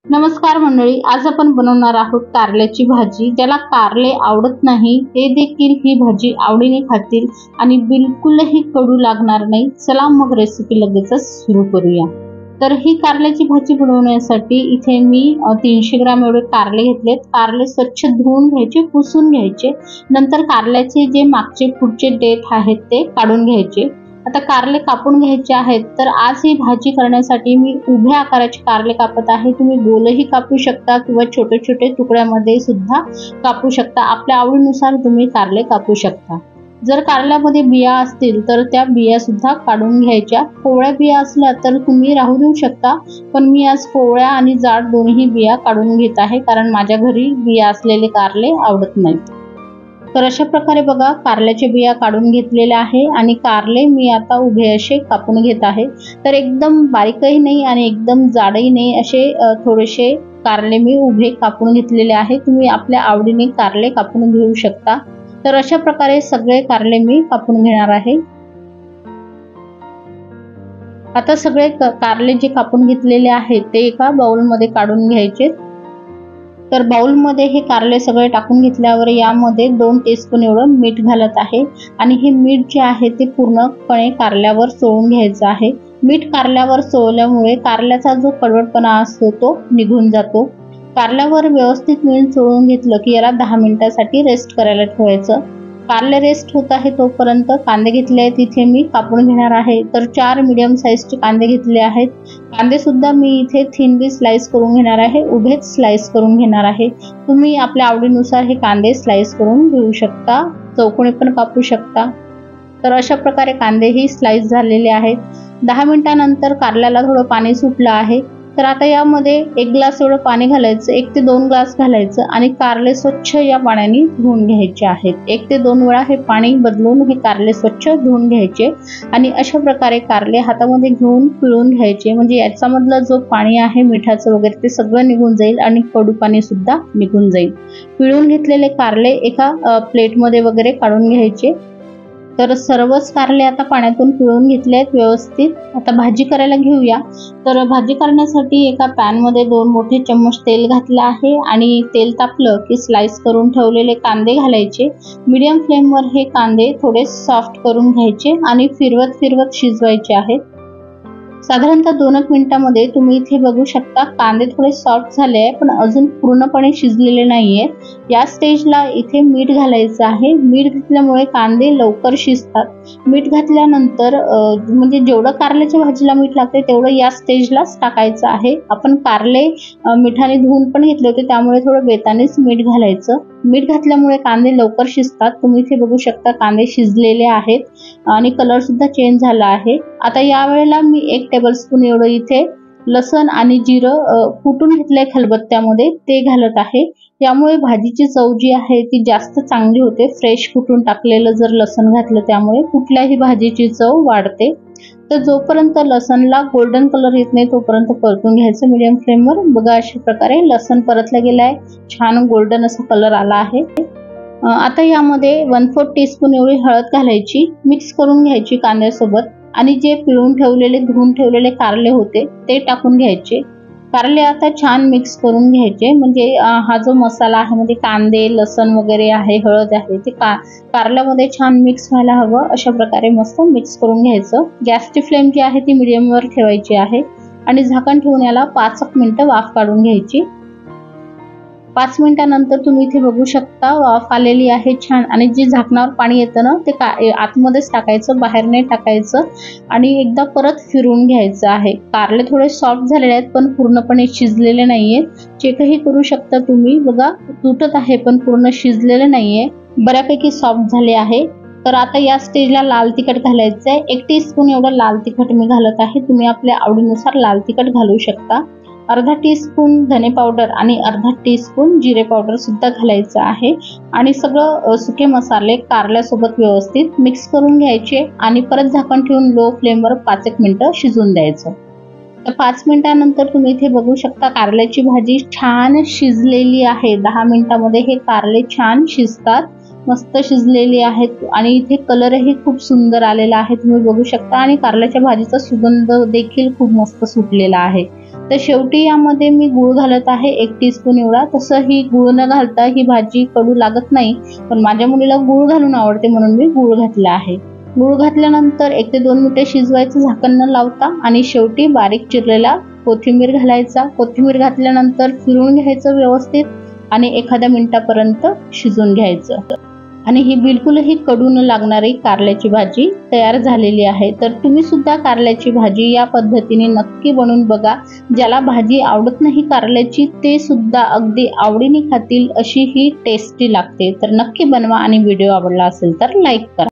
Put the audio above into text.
नमस्कार मंडळी, आज आपण बनवणार आहोत कारल्याची भाजी। ज्याला कारले आवडत नाही ते देखील ही भाजी आवडीने खातील आणि बिलकुलही कडू लागणार नाही। चला मग रेसिपी लगेचच सुरू करूया। तर ही कारल्याची भाजी बनवण्यासाठी इथे मी 300 ग्रॅम एवढे कारले घेतलेत। कारले स्वच्छ धुवून घ्यायचे, पुसून घ्यायचे। नंतर कारल्याचे जे मागचे पुढचे देठ आहेत ते काढून घ्यायचे। आता कारले कापून घ्यायचे आहेत। तर आज ही भाजी करण्यासाठी मी उभ्या आकाराचे कारले कापत आहे। तुम्ही गोलही कापू शकता किंवा छोटे छोटे तुकड्यामध्ये सुद्धा कापू शकता। आपल्या आवडीनुसार तुम्ही कारले कापू शकता। जर कारल्यामध्ये बिया असतील तर त्या बिया सुद्धा काढून घ्यायच्या। कोवळ्या बिया असल्या तर तुम्ही राहू देऊ शकता, पण मी आज कोवळ्या आणि जाड दोन्ही बिया काढून घेत आहे, कारण माझ्या घरी बिया असलेले कारले आवडत नाहीत। तर अशा प्रकारे बघा, कारल्याच्या बिया काढून घेतलेल्या आहे आणि कारले मी आता उभे असे कापून घेत आहे। तर एकदम बारीकही नाही आणि एकदम जाडही नाही, असे थोडेसे कारले मी उभे कापून घेतलेले आहे। तुम्ही आपल्या आवडीने कारले कापून घेऊ शकता। तर अशा प्रकारे सगळे कारले मी कापून घेणार आहे। आता सगळे कारले जे कापून घेतलेले आहेत ते एका बाउल मध्ये काढून घ्यायचे। तर बाउल मध्ये हे कारले सगळे टाकून घेतल्यावर यामध्ये 2 टीस्पून एवढं मीठ घालत आहे आणि हे मीठ जे आहे ते पूर्णपणे कारल्यावर चोळून घ्यायचं आहे। मीठ कारल्यावर चोळल्यामुळे कारल्याचा जो कडवटपणा असतो तो निघून जातो। कारल्यावर व्यवस्थित मीठ चोळून घेतलं की याला 10 मिनिटांसाठी रेस्ट करायला ठेवायचं। कारले रेस्ट होत आहे तोपर्यंत कांदे घेतले आहेत इथे मी कापून घेणार आहे। तर 4 मीडियम साइजचे कांदे घेतले आहेत। कांदे सुद्धा मी इथे थिनली स्लाइस करून घेणार आहे, उभेच स्लाइस करून घेणार आहे। तुम्ही आपल्या आवडीनुसार हे कांदे स्लाइस करून घेऊ शकता, चौकोनी पण कापू शकता। तर अशा प्रकारे कांदे ही स्लाइस झालेले आहेत। 10 मिनिटांनंतर कारल्याला थोडं पाणी सुटलं आहे। तर आता यामध्ये 1 ग्लास एवढं पाणी घालायचं, 1 ते 2 ग्लास घालायचं आणि कारले स्वच्छ या पाण्याने धुवून घ्यायचे आहेत। 1 ते 2 वेळा हे पाणी बदलून हे कारले स्वच्छ धुवून घ्यायचे आणि अशा प्रकारे कारले हातामध्ये घेऊन पिळून घ्यायचे, म्हणजे याच्यामधलं जो पाणी आहे मिठाचं वगैरे ते सगळं निघून जाईल आणि कडू पाणी सुद्धा निघून जाईल। पिळून घेतलेले कारले एका प्लेटमध्ये वगैरे काढून घ्यायचे। तर सर्वच कारले आता पाण्यातून पिळून घेतले आहेत व्यवस्थित। आता भाजी करायला घेऊया। तर भाजी करण्यासाठी एका पॅन मध्ये 2 मोठे चम्मच तेल घातले आहे आणि तेल तापलं की स्लाइस करून ठेवलेले कांदे घालायचे। मीडियम फ्लेम वर हे कांदे थोडे सॉफ्ट करून घ्यायचे आणि फिरवत फिरवत शिजवायचे आहेत। साधारणतः 2 मिनिटांमध्ये तुम्ही इथे बघू शकता कांदे थोडे सॉफ्ट झाले आहे, पण अजून पूर्णपणे शिजलेले नाहीये। या स्टेजला इथे मीठ घालायचं आहे। मीठ घातल्यामुळे कांदे लवकर शिजतात। मीठ घातल्यानंतर म्हणजे जेवढं कारल्याच्या भाजीला मीठ लागते तेवढं या स्टेजलाच टाकायचं आहे। आपण कारले मिठाने धुवून पण घेतले होते, त्यामुळे थोडं बेतानेच मीठ घालायचं। मीठ घातल्यामुळे कांदे लवकर शिजतात। तुम्ही इथे बघू शकता कांदे शिजलेले आहेत आणि कलर सुद्धा चेंज झाला आहे। आता या वेळेला मी 1 टेबलस्पून एवढं इथे लसण आणि जिरं कुटून घेतलंय खलबत्त्यामध्ये ते घालत आहे। यामुळे भाजीची चव जी आहे ती जास्त चांगली होते। फ्रेश कुटून टाकलेलं जर लसण घातलं त्यामुळे कुठल्याही भाजीची चव वाढते। तर जोपर्यंत लसणला गोल्डन कलर येत नाही तोपर्यंत परतून घ्यायचं मीडियम फ्लेम वर। बघा अशा प्रकारे लसण परतला गेलाय, छान गोल्डन असा कलर आला आहे। आता यामध्ये 1/4 टीस्पून एवढी हळद घालायची, मिक्स करून घ्यायची कांद्यासोबत आणि जे पिळून ठेवलेले धुवून ठेवलेले कारले होते ते टाकून घ्यायचे। कारले आता छान मिक्स करून घ्यायचे, म्हणजे हा जो मसाला आहे म्हणजे कांदे लसण वगैरे आहे, हळद आहे, ते कारल्यामध्ये छान मिक्स व्हायला हवं। अशा प्रकारे मस्त मिक्स करून घ्यायचं। गॅसची फ्लेम जी आहे ती मीडियम वर ठेवायची आहे आणि झाकण ठेवून याला 5 मिनिटं वाफ काढून घ्यायची। 5 मिनिटांनंतर तुम्ही इथे बघू शकता वाफ आलेली आहे छान, आणि जे झाकणावर पाणी येतं ना ते आतमध्येच टाकायचं, बाहेर नाही टाकायचं आणि एकदा परत फिरवून घ्यायचं आहे। कारले थोडे सॉफ्ट झालेले आहेत पण पूर्णपणे शिजलेले नाहीये। चेकही करू शकता तुम्ही, बघा तुटत आहे पण पूर्ण शिजलेले नाहीये, बऱ्यापैकी सॉफ्ट झाले आहे। तर आता या स्टेजला लाल तिखट घालायचं आहे। 1 टीस्पून एवढं लाल तिखट मी घालत आहे। तुम्ही आपल्या आवडीनुसार लाल तिखट घालू शकता। अर्धा टीस्पून धने पावडर आणि अर्धा टीस्पून जिरे पावडर सुद्धा घालायचं आहे आणि सगळं सुके मसाले कारल्यासोबत व्यवस्थित मिक्स करून घ्यायचे आणि परत झाकण ठेवून लो फ्लेमवर 5 मिनिटं शिजून द्यायचं। तर 5 मिनिटांनंतर तुम्ही इथे बघू शकता कारल्याची भाजी छान शिजलेली आहे। 10 मिनिटांमध्ये हे कारले छान शिजतात, मस्त शिजलेली आहेत आणि इथे कलरही खूप सुंदर आलेला आहे, तुम्ही बघू शकता। आणि कारल्याच्या भाजीचा सुगंध देखील खूप मस्त सुटलेला आहे। तर शेवटी यामध्ये मी गूळ घालत आहे 1 टीस्पून एवढा। तसं ही गूळ न घालता ही भाजी कडू लागत नाही, पण माझ्या मुलीला गूळ घालून आवडते म्हणून मी गूळ घातला आहे। गूळ घातल्यानंतर 1 ते 2 मिनिटे शिजवायचं झाकण न लावता आणि शेवटी बारीक चिरलेला कोथिंबीर घालायचा। कोथिंबीर घातल्यानंतर फिरून घ्यायचं व्यवस्थित आणि एखाद्या मिनिटापर्यंत शिजून घ्यायचं आणि ही बिलकुलही कडू न लागणारी कारल्याची भाजी तयार झालेली आहे। तर तुम्ही सुद्धा कारल्याची भाजी या पद्धतीने नक्की बनवून बघा। ज्याला भाजी आवडत नाही कारल्याची ते सुद्धा अगदी आवडीने खातील अशी ही टेस्टी लागते। तर नक्की बनवा आणि व्हिडिओ आवडला असेल तर लाईक करा।